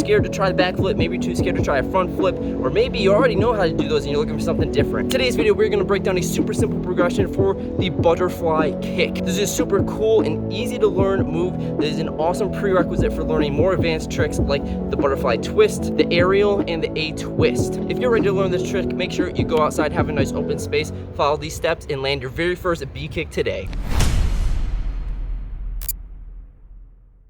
scared to try the back flip, maybe you're too scared to try a front flip, or maybe you already know how to do those and you're looking for something different. Today's video, we're gonna break down a super simple progression for the butterfly kick. This is a super cool and easy to learn move that is an awesome prerequisite for learning more advanced tricks like the butterfly twist, the aerial, and the A twist. If you're ready to learn this trick, make sure you go outside, have a nice open space, follow these steps, and land your very first B kick today.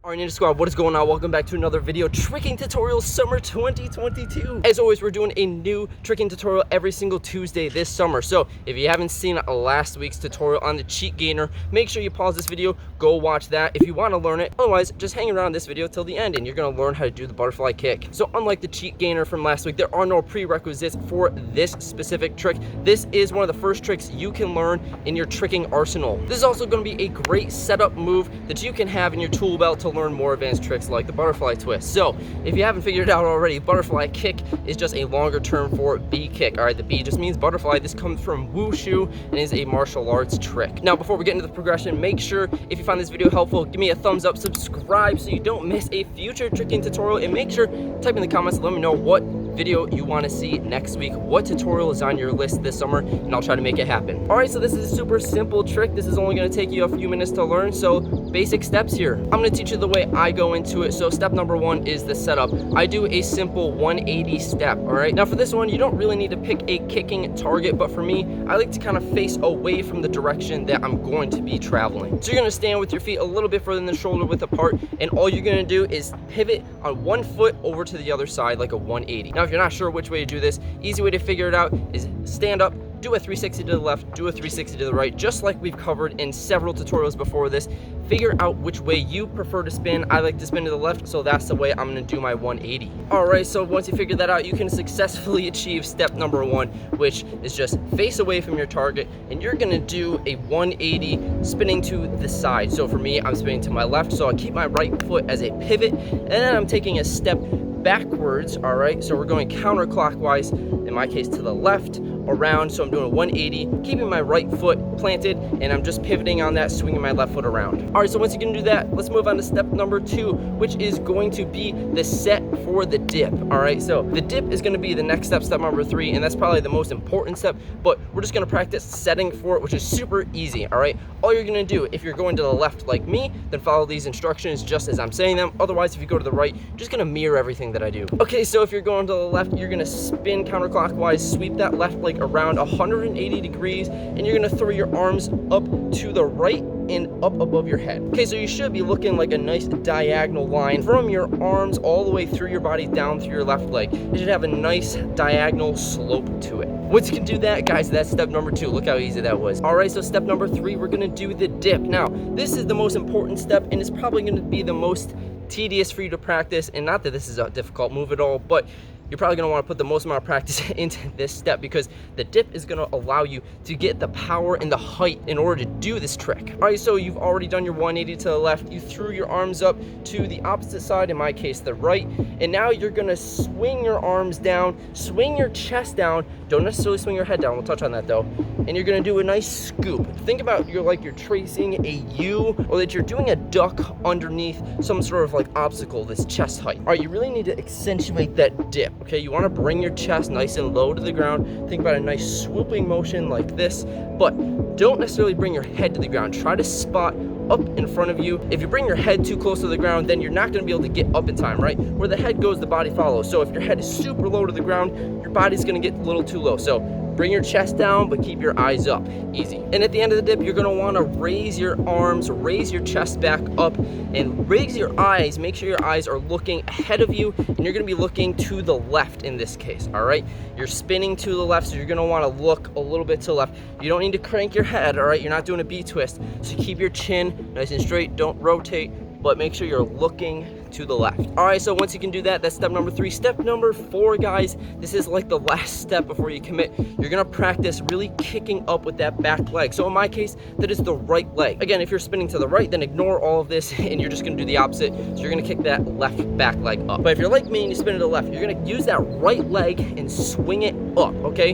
Alright, Ninja Squad, what is going on? Welcome back to another video, Tricking Tutorials Summer 2022. As always, we're doing a new tricking tutorial every single Tuesday this summer. So if you haven't seen last week's tutorial on the cheat gainer, make sure you pause this video, go watch that if you want to learn it. Otherwise, just hang around this video till the end and you're going to learn how to do the butterfly kick. So unlike the cheat gainer from last week, there are no prerequisites for this specific trick. This is one of the first tricks you can learn in your tricking arsenal. This is also going to be a great setup move that you can have in your tool belt to learn more advanced tricks like the butterfly twist. So if you haven't figured it out already, butterfly kick is just a longer term for B kick. All right, the B just means butterfly. This comes from wushu and is a martial arts trick. Now, before we get into the progression, make sure if you find this video helpful, give me a thumbs up, subscribe so you don't miss a future tricking tutorial, and make sure type in the comments, let me know what video you want to see next week, what tutorial is on your list this summer, and I'll try to make it happen. All right, so this is a super simple trick. This is only going to take you a few minutes to learn, so basic steps here. I'm going to teach you the way I go into it. So step number one is the setup. I do a simple 180 step. All right, now for this one, you don't really need to pick a kicking target, but for me, I like to kind of face away from the direction that I'm going to be traveling. So you're going to stand with your feet a little bit further than the shoulder width apart, and all you're going to do is pivot on one foot over to the other side like a 180. Now, if you're not sure which way to do this, easy way to figure it out is stand up, do a 360 to the left, do a 360 to the right, just like we've covered in several tutorials before this. Figure out which way you prefer to spin. I like to spin to the left, so that's the way I'm gonna do my 180. All right, so once you figure that out, you can successfully achieve step number one, which is just face away from your target, and you're gonna do a 180 spinning to the side. So for me, I'm spinning to my left, so I keep my right foot as a pivot, and then I'm taking a step backwards. All right, so we're going counterclockwise, in my case to the left, around, so I'm doing a 180, keeping my right foot planted, and I'm just pivoting on that, swinging my left foot around. All right, so once you can do that, let's move on to step number two, which is going to be the set for the dip. All right, so the dip is going to be the next step, step number three, and that's probably the most important step, but we're just going to practice setting for it, which is super easy. All right, all you're going to do, if you're going to the left like me, then follow these instructions just as I'm saying them. Otherwise, if you go to the right, you're just going to mirror everything that I do. Okay, so if you're going to the left, you're going to spin counterclockwise, sweep that left leg around 180 degrees, and you're going to throw your arms up to the right and up above your head. Okay, so you should be looking like a nice diagonal line from your arms all the way through your body down through your left leg. It should have a nice diagonal slope to it. Once you can do that, guys, that's step number two. Look how easy that was. All right, so step number three, we're gonna do the dip. Now, this is the most important step, and it's probably gonna be the most tedious for you to practice, and not that this is a difficult move at all, but you're probably going to want to put the most amount of practice into this step, because the dip is going to allow you to get the power and the height in order to do this trick. All right, so you've already done your 180 to the left. You threw your arms up to the opposite side, in my case, the right. And now you're going to swing your arms down, swing your chest down. Don't necessarily swing your head down. We'll touch on that, though. And you're going to do a nice scoop. Think about you're tracing a U, or that you're doing a duck underneath some sort of like obstacle, this chest height. All right, you really need to accentuate that dip. Okay, you want to bring your chest nice and low to the ground. Think about a nice swooping motion like this, but don't necessarily bring your head to the ground. Try to spot up in front of you. If you bring your head too close to the ground, then you're not going to be able to get up in time, right? Where the head goes, the body follows. So if your head is super low to the ground, your body's going to get a little too low. So bring your chest down, but keep your eyes up. Easy. And at the end of the dip, you're going to want to raise your arms, raise your chest back up, and raise your eyes. Make sure your eyes are looking ahead of you, and you're going to be looking to the left in this case, all right? You're spinning to the left, so you're going to want to look a little bit to the left. You don't need to crank your head, all right? You're not doing a B twist, so keep your chin nice and straight. Don't rotate, but make sure you're looking to the left. All right, so once you can do that, that's step number three. Step number four, guys, this is like the last step before you commit. You're gonna practice really kicking up with that back leg. So in my case, that is the right leg. Again, if you're spinning to the right, then ignore all of this and you're just gonna do the opposite. So you're gonna kick that left back leg up. But if you're like me and you spin to the left, you're gonna use that right leg and swing it up, okay?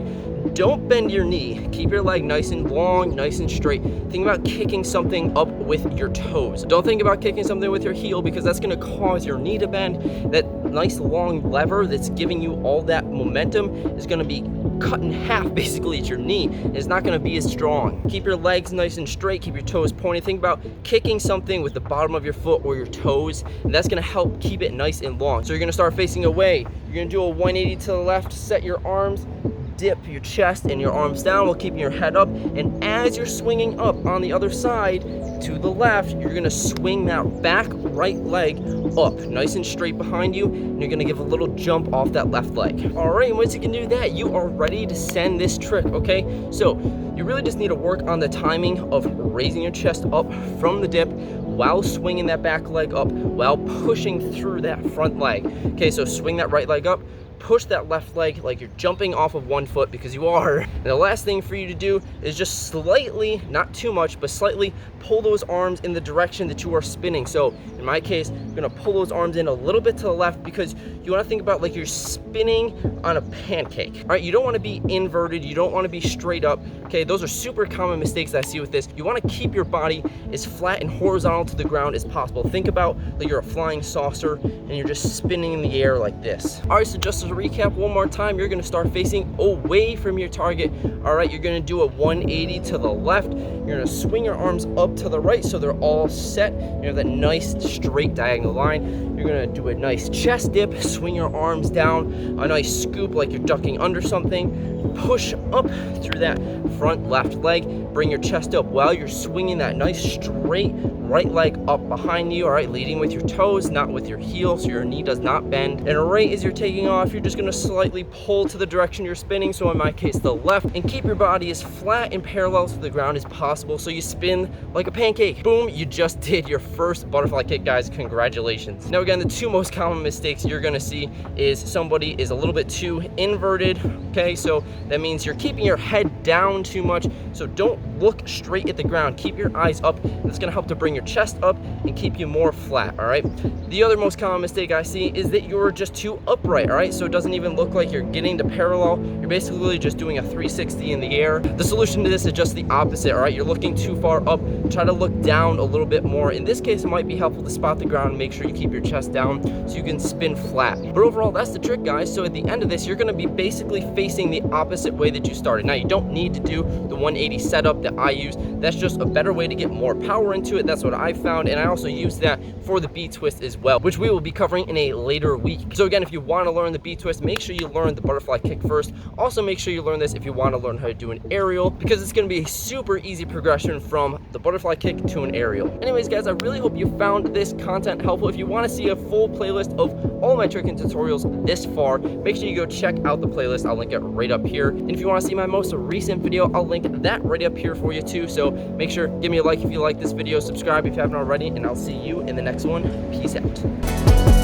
don't bend your knee. Keep your leg nice and long, nice and straight. Think about kicking something up with your toes. Don't think about kicking something with your heel, because that's gonna cause your knee to bend. That nice long lever that's giving you all that momentum is gonna be cut in half basically at your knee. It's not going to be as strong. Keep your legs nice and straight, keep your toes pointed. Think about kicking something with the bottom of your foot or your toes, and that's going to help keep it nice and long. So you're going to start facing away. You're going to do a 180 to the left, set your arms, dip your chest and your arms down while keeping your head up, and as you're swinging up on the other side to the left, you're going to swing that back right leg up nice and straight behind you, and you're going to give a little jump off that left leg. All right, and once you can do that, you are ready to send this trick. Okay, so you really just need to work on the timing of raising your chest up from the dip while swinging that back leg up, while pushing through that front leg. Okay, so swing that right leg up, push that left leg like you're jumping off of one foot, because you are. And the last thing for you to do is just slightly, not too much, but slightly pull those arms in the direction that you are spinning. So in my case, I'm gonna pull those arms in a little bit to the left, because you wanna think about like you're spinning on a pancake. All right, you don't wanna be inverted, you don't wanna be straight up. Okay, those are super common mistakes that I see with this. You wanna keep your body as flat and horizontal to the ground as possible. Think about like you're a flying saucer and you're just spinning in the air like this. All right, so just as a recap one more time, you're gonna start facing away from your target. All right, you're gonna do a 180 to the left. You're gonna swing your arms up to the right so they're all set. You have that nice straight diagonal line. You're gonna do a nice chest dip, swing your arms down, a nice scoop like you're ducking under something. Push up through that front left leg. Bring your chest up while you're swinging that nice straight right leg up behind you. All right, leading with your toes, not with your heel, so your knee does not bend. And right as you're taking off, you're just gonna slightly pull to the direction you're spinning, so in my case the left, and keep your body as flat and parallel to the ground as possible so you spin like a pancake. Boom, you just did your first butterfly kick, guys. Congratulations. Now again, the two most common mistakes you're gonna see is somebody is a little bit too inverted. Okay, so that means you're keeping your head down too much, so don't look straight at the ground. Keep your eyes up. That's gonna help to bring your chest up and keep you more flat. All right, the other most common mistake I see is that you're just too upright. All right, so it doesn't even look like you're getting to parallel. You're basically just doing a 360 in the air. The solution to this is just the opposite. All right, you're looking too far up. Try to look down a little bit more. In this case, it might be helpful to spot the ground and make sure you keep your chest down so you can spin flat. But overall, that's the trick, guys. So at the end of this, you're gonna be basically facing the opposite way that you started. Now, you don't need to do the 180 setup that I use. That's just a better way to get more power into it. That's what I found, and I also use that for the B twist as well, which we will be covering in a later week. So again, if you want to learn the B twist, make sure you learn the butterfly kick first. Also, make sure you learn this if you want to learn how to do an aerial, because it's going to be a super easy progression from the butterfly kick to an aerial. Anyways, guys, I really hope you found this content helpful. If you want to see a full playlist of all my tricking tutorials this far, make sure you go check out the playlist. I'll link it right up here. And if you want to see my most recent video, I'll link that right up here for you too. So make sure, give me a like if you like this video, subscribe if you haven't already, and I'll see you in the next one. Peace out.